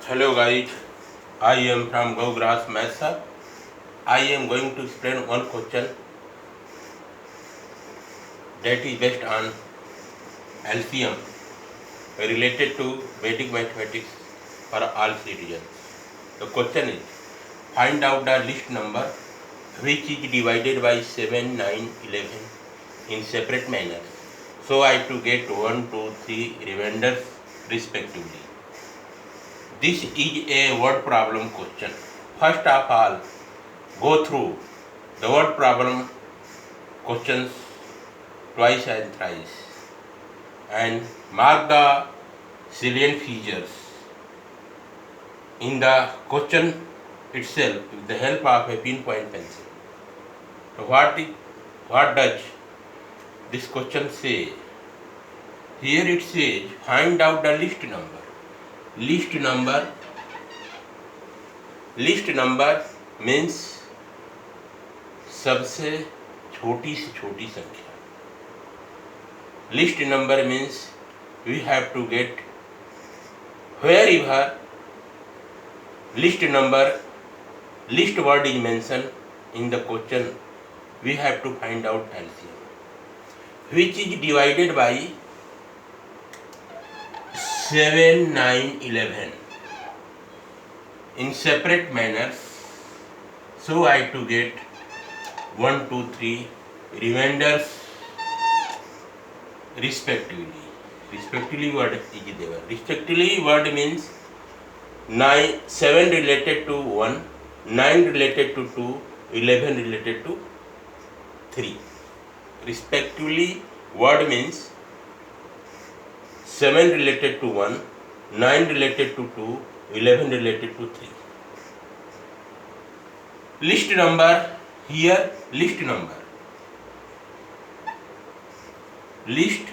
Hello guys, I am from Gogras Mesa. I am going to explain one question that is based on LCM related to Vedic mathematics for all citizens. The question is, find out the list number which is divided by 7, 9, 11 in separate manners. So I to get 1, 2, 3 remainders respectively. This is a word problem question. First of all, go through the word problem questions twice and thrice and mark the salient features in the question itself with the help of a pinpoint pencil. So what does this question say? Here it says find out the list number. List number means सबसे छोटी से छोटी संख्या. List number means we have to get wherever list word is mentioned in the question, we have to find out LCM, which is divided by 7, 9, 11 in separate manners. So I have to get 1, 2, 3 remainders respectively. Respectively word is there. Respectively word means 7 related to 1, 9 related to 2, 11 related to 3. Respectively word means 7 related to 1, 9 related to 2, 11 related to 3. List number, here list number. List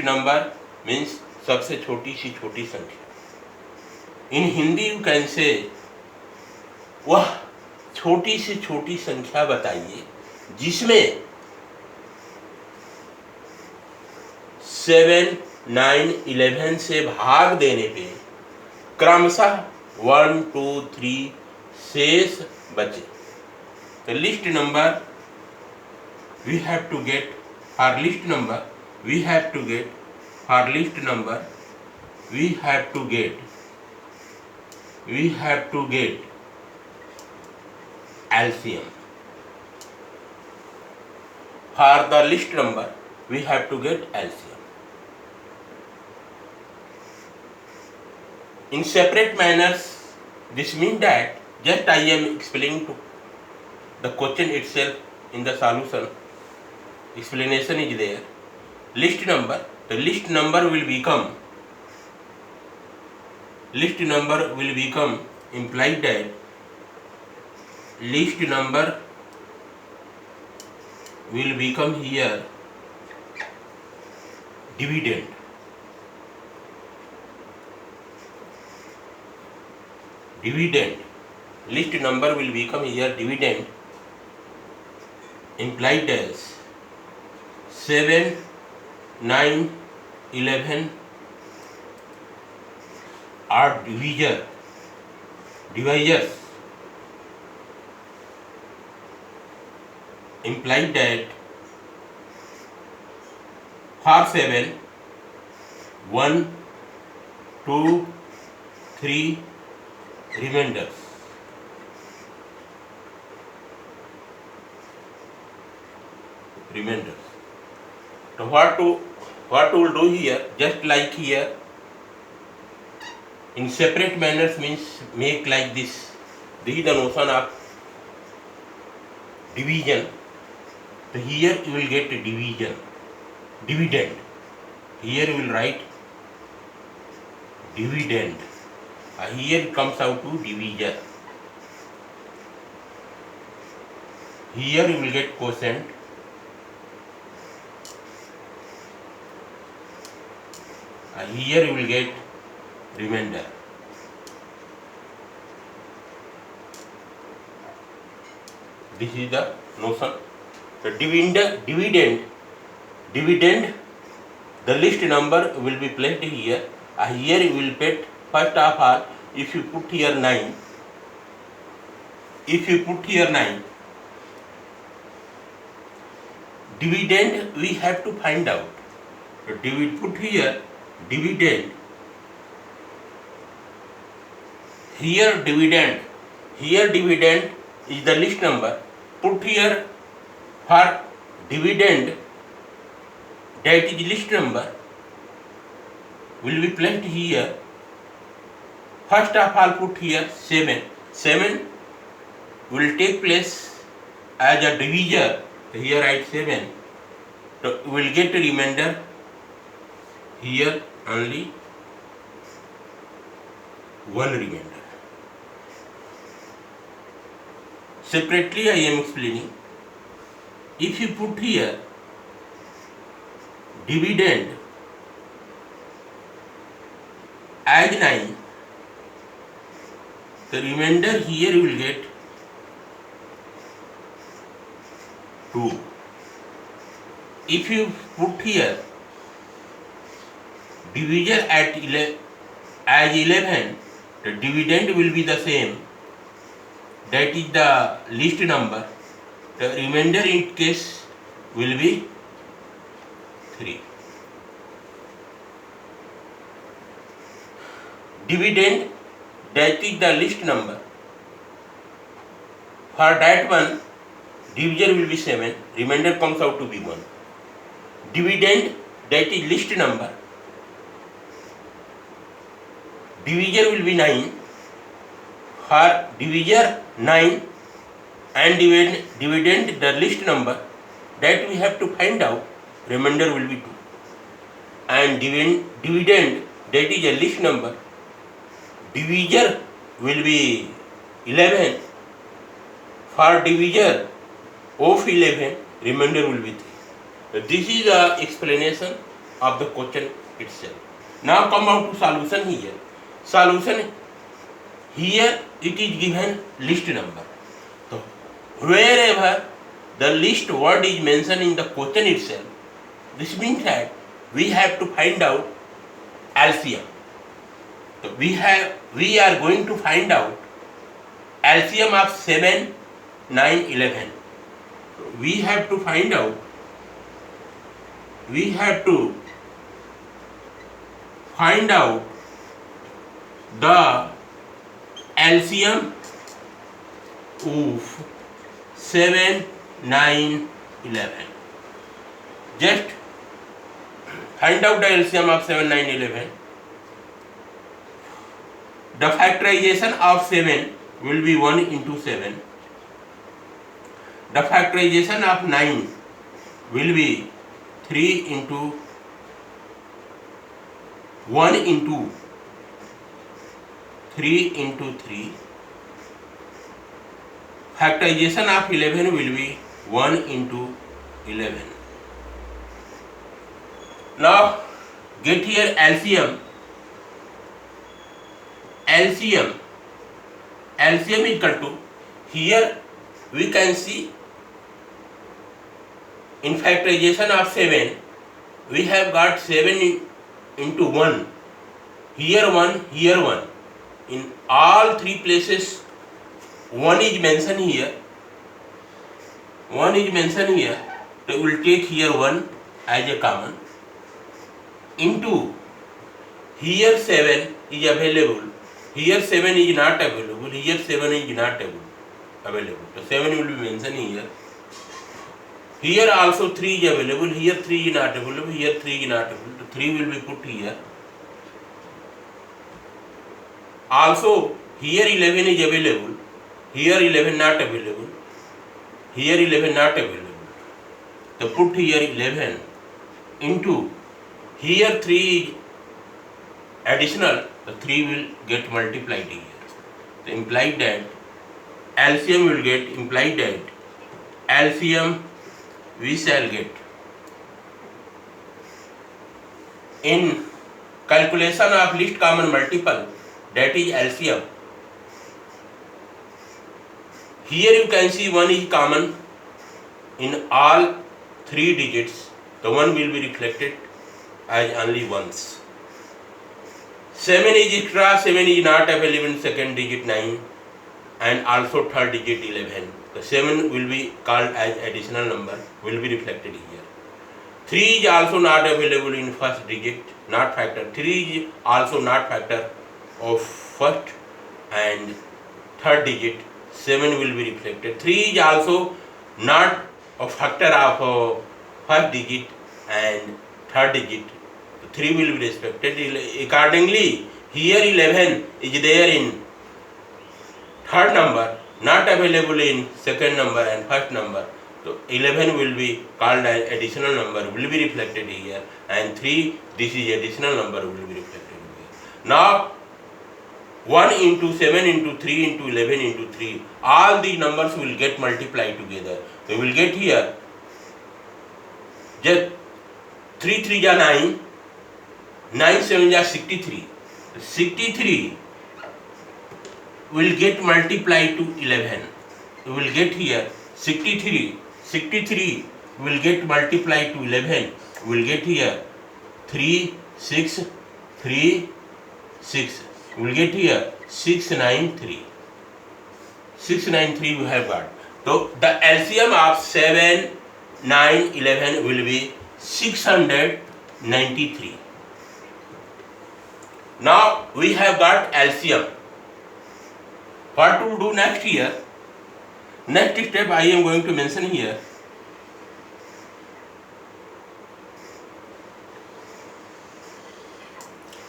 number means सबसे छोटी सी छोटी संख्या. In Hindi you can say वह छोटी से छोटी संख्या बताइए जिसमें 7, 9, 11 से भाग देने पे क्रमशः 1, 2, 3 शेष बचे. The list number we have to get for list number we have to get LCM. For the list number we have to get LCM. In separate manners, this means that just I am explaining to the question itself in the solution. Explanation is there. List number, the list number will become implied that list number will become here dividend. List number will become here dividend, implied as 7, 9, 11 are divisors, implied that for 7, 1, 2, 3 remainders. So what to do here? Just like here, in separate manners means make like this. This is the notion of division. So here you will get dividend. Here you will write dividend. Here it comes out to divisor. Here you will get quotient. Here you will get remainder. This is the notion. The dividend dividend, the list number will be placed here. Here you will put first of all, if you put here 9, dividend we have to find out. So put here dividend, here dividend is the list number. Put here for dividend, that is list number, will be placed here. First of all put here 7. 7 will take place as a divisor. Here write 7. So we will get a remainder here only 1 remainder. Separately I am explaining. If you put here dividend as 9, the remainder here you will get 2. If you put here divisor at as 11, the dividend will be the same, that is the list number. The remainder in case will be 3. Dividend, that is the list number. For that one, divisor will be 7, remainder comes out to be 1. Dividend, that is list number. Divisor will be 9. For divisor 9 and dividend the list number, that we have to find out, remainder will be 2. And dividend, that is a list number. Divisor will be 11. For divisor of 11, remainder will be 3. So this is the explanation of the question itself. Now come out to solution here. Solution, here it is given list number. So wherever the list word is mentioned in the question itself, this means that we have to find out LCM. So we are going to find out LCM of 7, 9, 11. So we have to find out the LCM of 7, 9, 11. Just find out the LCM of 7, 9, 11. The factorization of 7 will be 1 into 7. The factorization of 9 will be 3 into 1 into 3 into 3. Factorization of 11 will be 1 into 11. Now get here LCM. LCM is equal to, here we can see in factorization of 7 we have got 7 into 1, here 1, here 1. In all 3 places 1 is mentioned here. 1 is mentioned here. So we will take here 1 as a common, into here 7 is available. Here 7 is not available. Here 7 is not available. So 7 will be mentioned here. Here also 3 is available. Here 3 is not available. Here 3 is not available. So 3 will be put here. Also here 11 is available. Here 11 not available. Here 11 not available. So put here 11 into here 3 is additional. The 3 will get multiplied here. So implied that LCM will get, implied that LCM we shall get. In calculation of least common multiple, that is LCM. Here you can see 1 is common in all 3 digits. the 1 will be reflected as only once. 7 is extra, 7 is not available in second digit 9 and also third digit 11. The 7 will be called as additional number, will be reflected here. 3 is also not available in first digit, not factor. 3 is also not factor of first and third digit, 7 will be reflected. 3 is also not a factor of first digit and third digit, 3 will be respected. Accordingly, here 11 is there in third number, not available in second number and first number. So 11 will be called as additional number, will be reflected here, and 3, this is additional number, will be reflected here. Now 1 into 7 into 3 into 11 into 3, all the numbers will get multiplied together. So we will get here just 3 3 are 9, 9 7 are 63. 63 will get multiplied to 11. We will get here 63. 63 will get multiplied to 11. We will get here 3 6 3 6. We will get here 693. 693 we have got. So the LCM of 7, 9, 11 will be 693. Now we have got LCM. What to do next here? Next step I am going to mention here.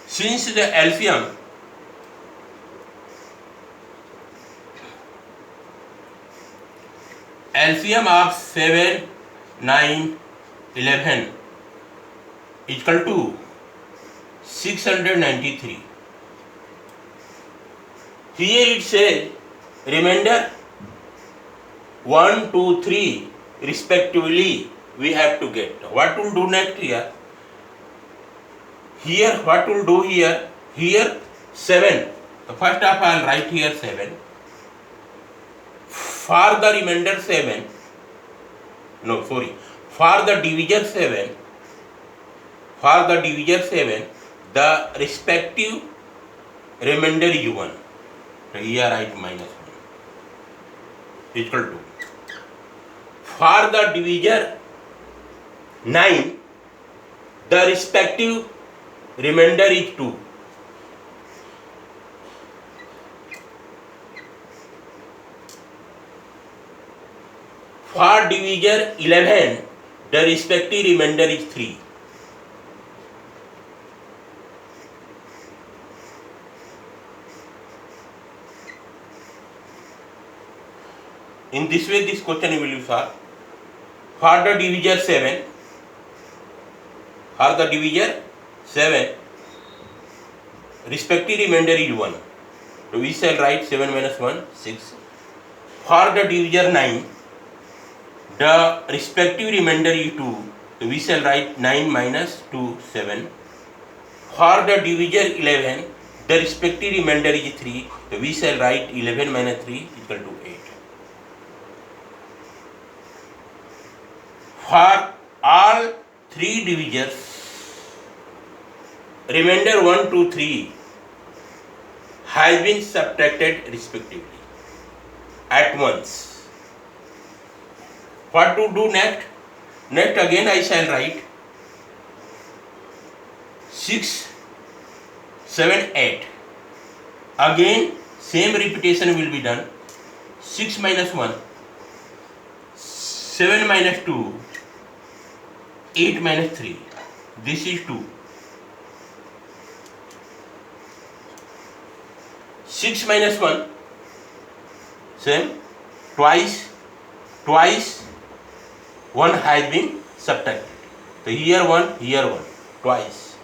Since the LCM of 7, 9, 11 is equal to 693. Here it says remainder 1, 2, 3 respectively we have to get. What will do next here? Here what will do here? Here 7. So first of all write here 7. For the remainder 7, for the divisor 7, the respective remainder is 1. So here write minus 1 equal to. For the divisor 9, the respective remainder is 2. For divisor 11, the respective remainder is 3. In this way, this question will be solved. For the divisor 7, respective remainder is 1. So we shall write 7 minus 1, 6. For the divisor 9, the respective remainder is 2. So we shall write 9 minus 2, 7. For the divisor 11, the respective remainder is 3. So we shall write 11 minus 3 equal to 8. For all 3 divisors, remainder 1, 2, 3 has been subtracted respectively at once. What to do next? Next again I shall write 6, 7, 8. Again same repetition will be done. 6 minus 1, 7 minus 2, 8 minus 3. This is 2. 6 minus 1, same, twice 1 has been subtracted. So here 1, twice.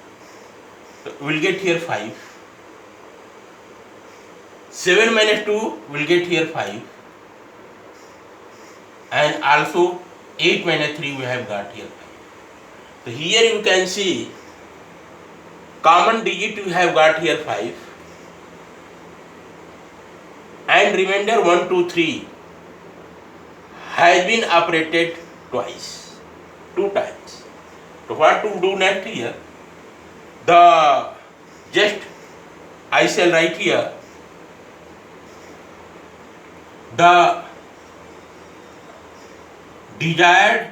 So we will get here 5. 7 minus 2 will get here 5. And also 8 minus 3 we have got here 5. So here you can see common digit we have got here 5. And remainder 1, 2, 3 has been operated twice, 2 times. So what to do next here? The just I shall write here the desired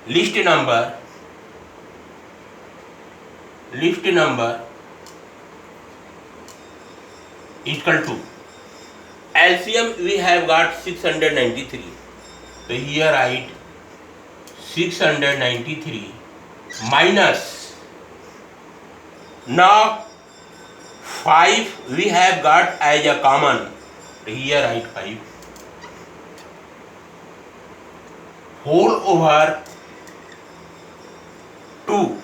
list number equal to LCM. We have got 693. So here write 693 minus, now 5 we have got as a common. So here write 5 whole over 2.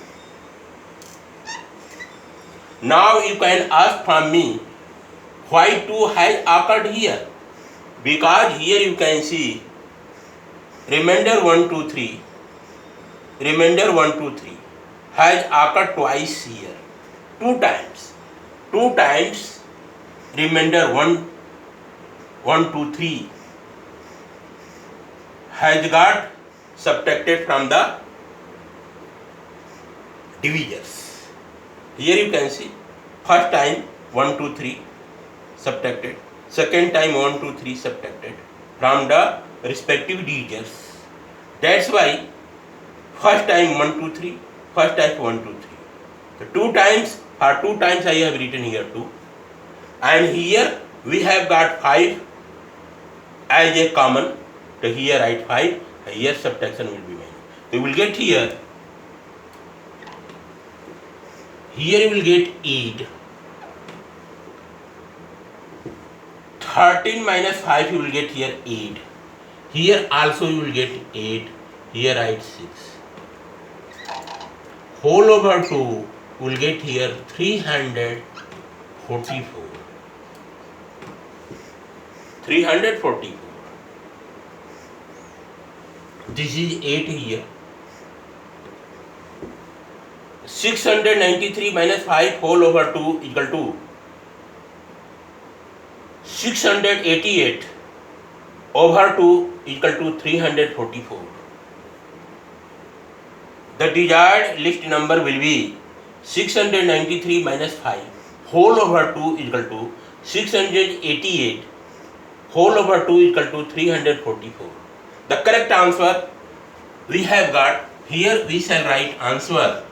Now you can ask from me why 2 has occurred here, because here you can see remainder 1 2 3 has occurred twice here, 2 times remainder 1 2 3 has got subtracted from the divisors. Here you can see first time 1 2 3 subtracted, second time 1 2 3 subtracted from the respective divisors. That's why first time 1 2 3, first time 1 2 3. So 2 times, for 2 times I have written here 2, and here we have got 5 as a common. So here write 5, here subtraction will be made. So you will get here you will get 8. 13 minus 5 you will get here 8. Here also you will get 8. Here write 6. Whole over 2 you will get here 344. 344. This is 8 here. 693 minus 5 whole over 2 equal to 688 over 2 equal to 344. The desired list number will be 693 minus 5 whole over 2 equal to 688 whole over 2 equal to 344. The correct answer we have got here. We shall write answer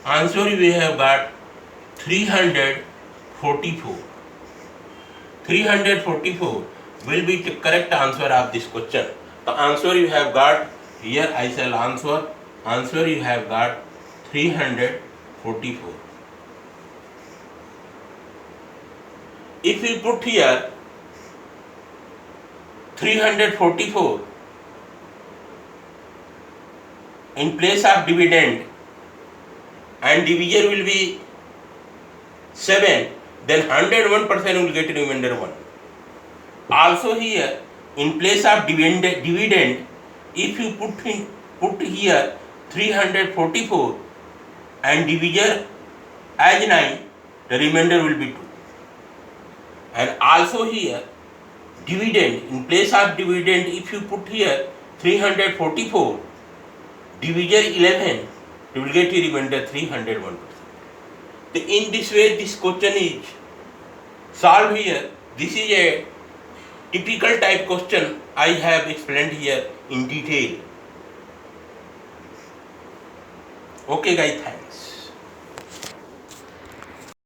we have got 344. 344 will be the correct answer of this question. The answer you have got here, I shall answer you have got 344. If we put here 344 in place of dividend and divisor will be 7, then 101% will get remainder 1. Also here in place of dividend, if you put here 344 and divisor as 9, the remainder will be 2. And also here dividend, in place of dividend, if you put here 344 divisor 11, you will get a remainder 301%. In this way this question is solved here. This is a typical type question I have explained here in detail. Okay guys, thanks.